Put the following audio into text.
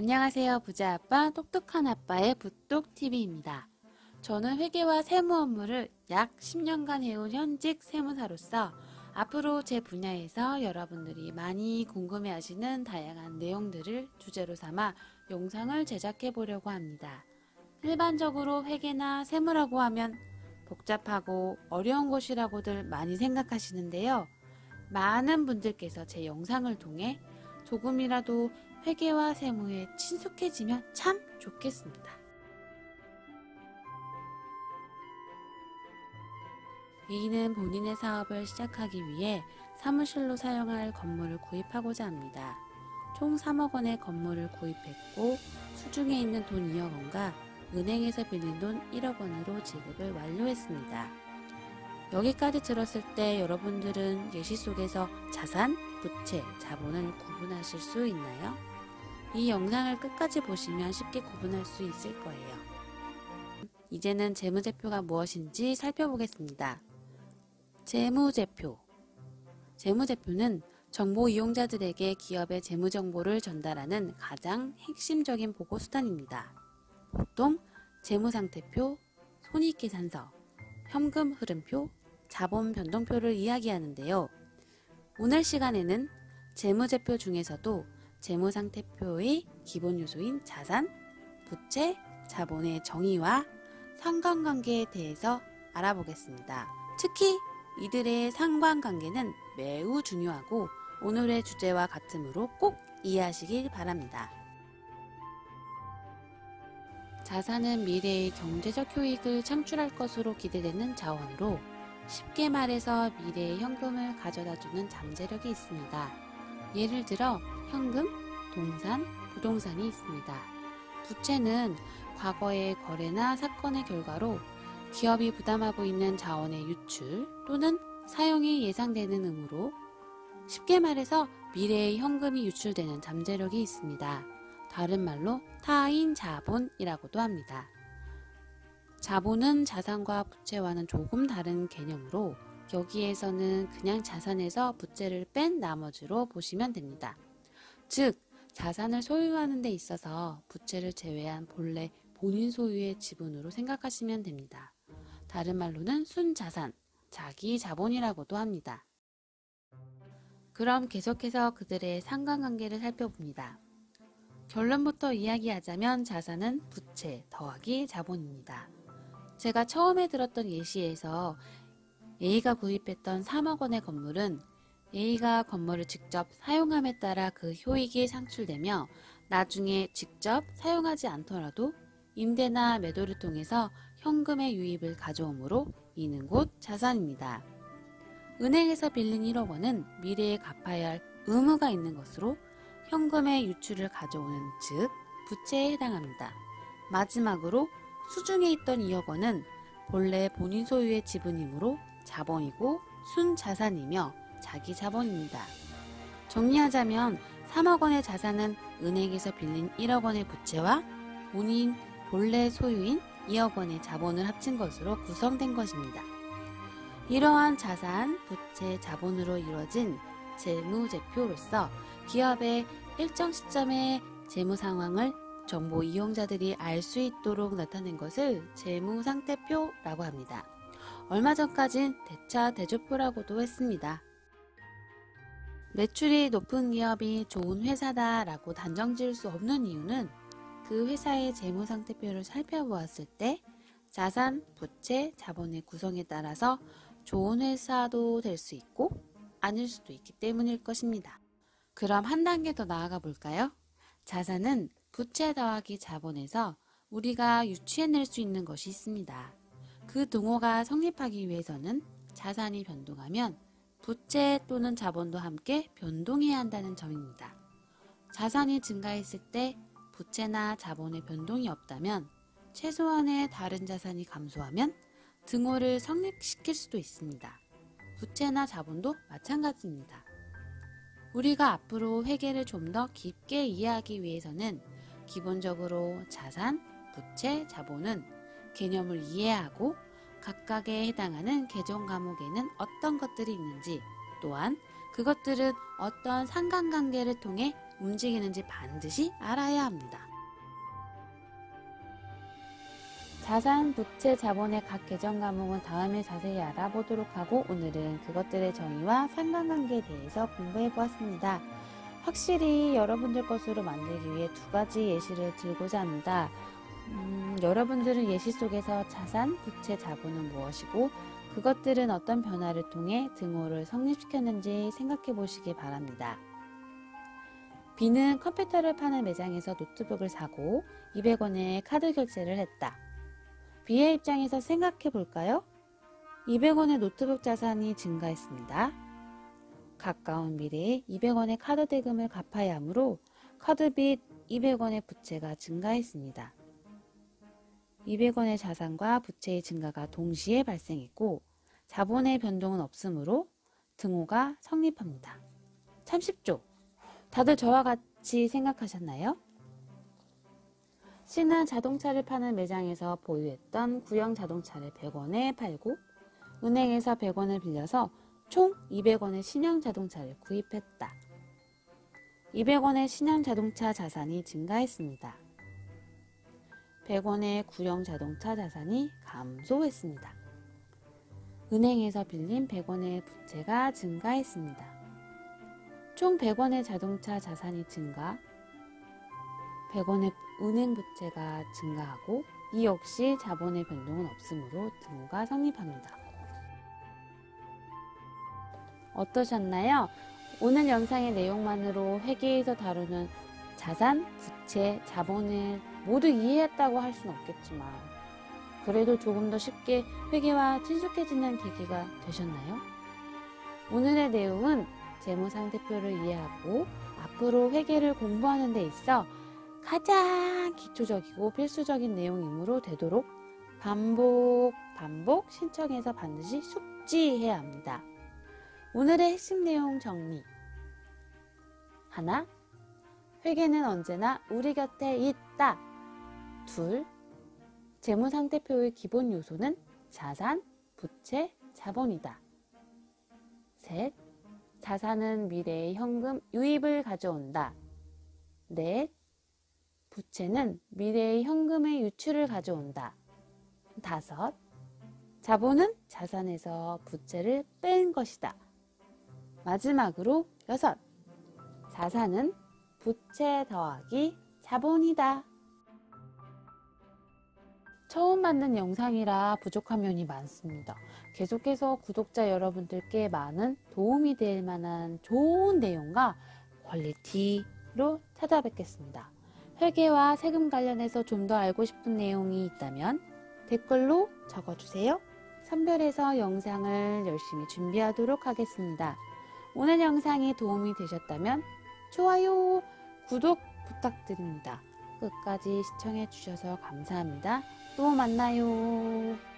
안녕하세요. 부자아빠 똑똑한 아빠의 붓똑TV입니다. 저는 회계와 세무 업무를 약 10년간 해온 현직 세무사로서 앞으로 제 분야에서 여러분들이 많이 궁금해하시는 다양한 내용들을 주제로 삼아 영상을 제작해 보려고 합니다. 일반적으로 회계나 세무라고 하면 복잡하고 어려운 것이라고들 많이 생각하시는데요. 많은 분들께서 제 영상을 통해 조금이라도 회계와 세무에 친숙해지면 참 좋겠습니다. A는 본인의 사업을 시작하기 위해 사무실로 사용할 건물을 구입하고자 합니다. 총 3억 원의 건물을 구입했고 수중에 있는 돈 2억 원과 은행에서 빌린 돈 1억 원으로 지급을 완료했습니다. 여기까지 들었을 때 여러분들은 예시 속에서 자산, 부채, 자본을 구분하실 수 있나요? 이 영상을 끝까지 보시면 쉽게 구분할 수 있을 거예요. 이제는 재무제표가 무엇인지 살펴보겠습니다. 재무제표. 재무제표는 정보 이용자들에게 기업의 재무정보를 전달하는 가장 핵심적인 보고수단입니다. 보통 재무상태표, 손익계산서, 현금 흐름표, 자본 변동표를 이야기하는데요. 오늘 시간에는 재무제표 중에서도 재무상태표의 기본 요소인 자산, 부채, 자본의 정의와 상관관계에 대해서 알아보겠습니다. 특히 이들의 상관관계는 매우 중요하고 오늘의 주제와 같으므로 꼭 이해하시길 바랍니다. 자산은 미래의 경제적 효익을 창출할 것으로 기대되는 자원으로 쉽게 말해서 미래의 현금을 가져다주는 잠재력이 있습니다. 예를 들어 현금, 동산, 부동산이 있습니다. 부채는 과거의 거래나 사건의 결과로 기업이 부담하고 있는 자원의 유출 또는 사용이 예상되는 의무로 쉽게 말해서 미래의 현금이 유출되는 잠재력이 있습니다. 다른 말로 타인 자본이라고도 합니다. 자본은 자산과 부채와는 조금 다른 개념으로 여기에서는 그냥 자산에서 부채를 뺀 나머지로 보시면 됩니다. 즉, 자산을 소유하는 데 있어서 부채를 제외한 본래 본인 소유의 지분으로 생각하시면 됩니다. 다른 말로는 순자산, 자기 자본이라고도 합니다. 그럼 계속해서 그들의 상관관계를 살펴봅니다. 결론부터 이야기하자면 자산은 부채 더하기 자본입니다. 제가 처음에 들었던 예시에서 A가 구입했던 3억 원의 건물은 A가 건물을 직접 사용함에 따라 그 효익이 창출되며 나중에 직접 사용하지 않더라도 임대나 매도를 통해서 현금의 유입을 가져오므로 이는 곧 자산입니다. 은행에서 빌린 1억 원은 미래에 갚아야 할 의무가 있는 것으로 현금의 유출을 가져오는 즉 부채에 해당합니다. 마지막으로 수중에 있던 2억 원은 본래 본인 소유의 지분이므로 자본이고 순자산이며 자기 자본입니다. 정리하자면 3억 원의 자산은 은행에서 빌린 1억 원의 부채와 본인 본래 소유인 2억 원의 자본을 합친 것으로 구성된 것입니다. 이러한 자산, 부채, 자본으로 이루어진 재무제표로서 기업의 일정 시점의 재무 상황을 정보 이용자들이 알 수 있도록 나타낸 것을 재무상태표라고 합니다. 얼마 전까진 대차대조표라고도 했습니다. 매출이 높은 기업이 좋은 회사다라고 단정 지을 수 없는 이유는 그 회사의 재무상태표를 살펴보았을 때 자산, 부채, 자본의 구성에 따라서 좋은 회사도 될 수 있고 아닐 수도 있기 때문일 것입니다. 그럼 한 단계 더 나아가 볼까요? 자산은 부채 더하기 자본에서 우리가 유추해낼 수 있는 것이 있습니다. 그 동호가 성립하기 위해서는 자산이 변동하면 부채 또는 자본도 함께 변동해야 한다는 점입니다. 자산이 증가했을 때 부채나 자본의 변동이 없다면 최소한의 다른 자산이 감소하면 등호를 성립시킬 수도 있습니다. 부채나 자본도 마찬가지입니다. 우리가 앞으로 회계를 좀 더 깊게 이해하기 위해서는 기본적으로 자산, 부채, 자본은 개념을 이해하고 각각에 해당하는 계정 과목에는 어떤 것들이 있는지 또한 그것들은 어떤 상관관계를 통해 움직이는지 반드시 알아야 합니다. 자산, 부채, 자본의 각 계정 과목은 다음에 자세히 알아보도록 하고 오늘은 그것들의 정의와 상관관계에 대해서 공부해 보았습니다. 확실히 여러분들 것으로 만들기 위해 두 가지 예시를 들고자 합니다. 여러분들은 예시 속에서 자산, 부채, 자본은 무엇이고 그것들은 어떤 변화를 통해 등호를 성립시켰는지 생각해 보시기 바랍니다. B는 컴퓨터를 파는 매장에서 노트북을 사고 200원의 카드 결제를 했다. B의 입장에서 생각해 볼까요? 200원의 노트북 자산이 증가했습니다. 가까운 미래에 200원의 카드 대금을 갚아야 하므로 카드빚 200원의 부채가 증가했습니다. 200원의 자산과 부채의 증가가 동시에 발생했고 자본의 변동은 없으므로 등호가 성립합니다. 참 쉽죠? 다들 저와 같이 생각하셨나요? C는 자동차를 파는 매장에서 보유했던 구형 자동차를 100원에 팔고 은행에서 100원을 빌려서 총 200원의 신형 자동차를 구입했다. 200원의 신형 자동차 자산이 증가했습니다. 100원의 구형 자동차 자산이 감소했습니다. 은행에서 빌린 100원의 부채가 증가했습니다. 총 100원의 자동차 자산이 증가, 100원의 은행 부채가 증가하고 이 역시 자본의 변동은 없으므로 등호가 성립합니다. 어떠셨나요? 오늘 영상의 내용만으로 회계에서 다루는 자산, 부채, 자본을 모두 이해했다고 할 수는 없겠지만 그래도 조금 더 쉽게 회계와 친숙해지는 계기가 되셨나요? 오늘의 내용은 재무상태표를 이해하고 앞으로 회계를 공부하는 데 있어 가장 기초적이고 필수적인 내용이므로 되도록 반복 신청해서 반드시 숙지해야 합니다. 오늘의 핵심 내용 정리. 하나, 회계는 언제나 우리 곁에 있다. 둘, 재무상태표의 기본 요소는 자산, 부채, 자본이다. 셋, 자산은 미래의 현금 유입을 가져온다. 넷, 부채는 미래의 현금의 유출을 가져온다. 다섯, 자본은 자산에서 부채를 뺀 것이다. 마지막으로 여섯, 자산은 부채 더하기 자본이다. 처음 만든 영상이라 부족한 면이 많습니다. 계속해서 구독자 여러분들께 많은 도움이 될 만한 좋은 내용과 퀄리티로 찾아뵙겠습니다. 회계와 세금 관련해서 좀 더 알고 싶은 내용이 있다면 댓글로 적어주세요. 선별해서 영상을 열심히 준비하도록 하겠습니다. 오늘 영상이 도움이 되셨다면 좋아요, 구독 부탁드립니다. 끝까지 시청해 주셔서 감사합니다. 또 만나요.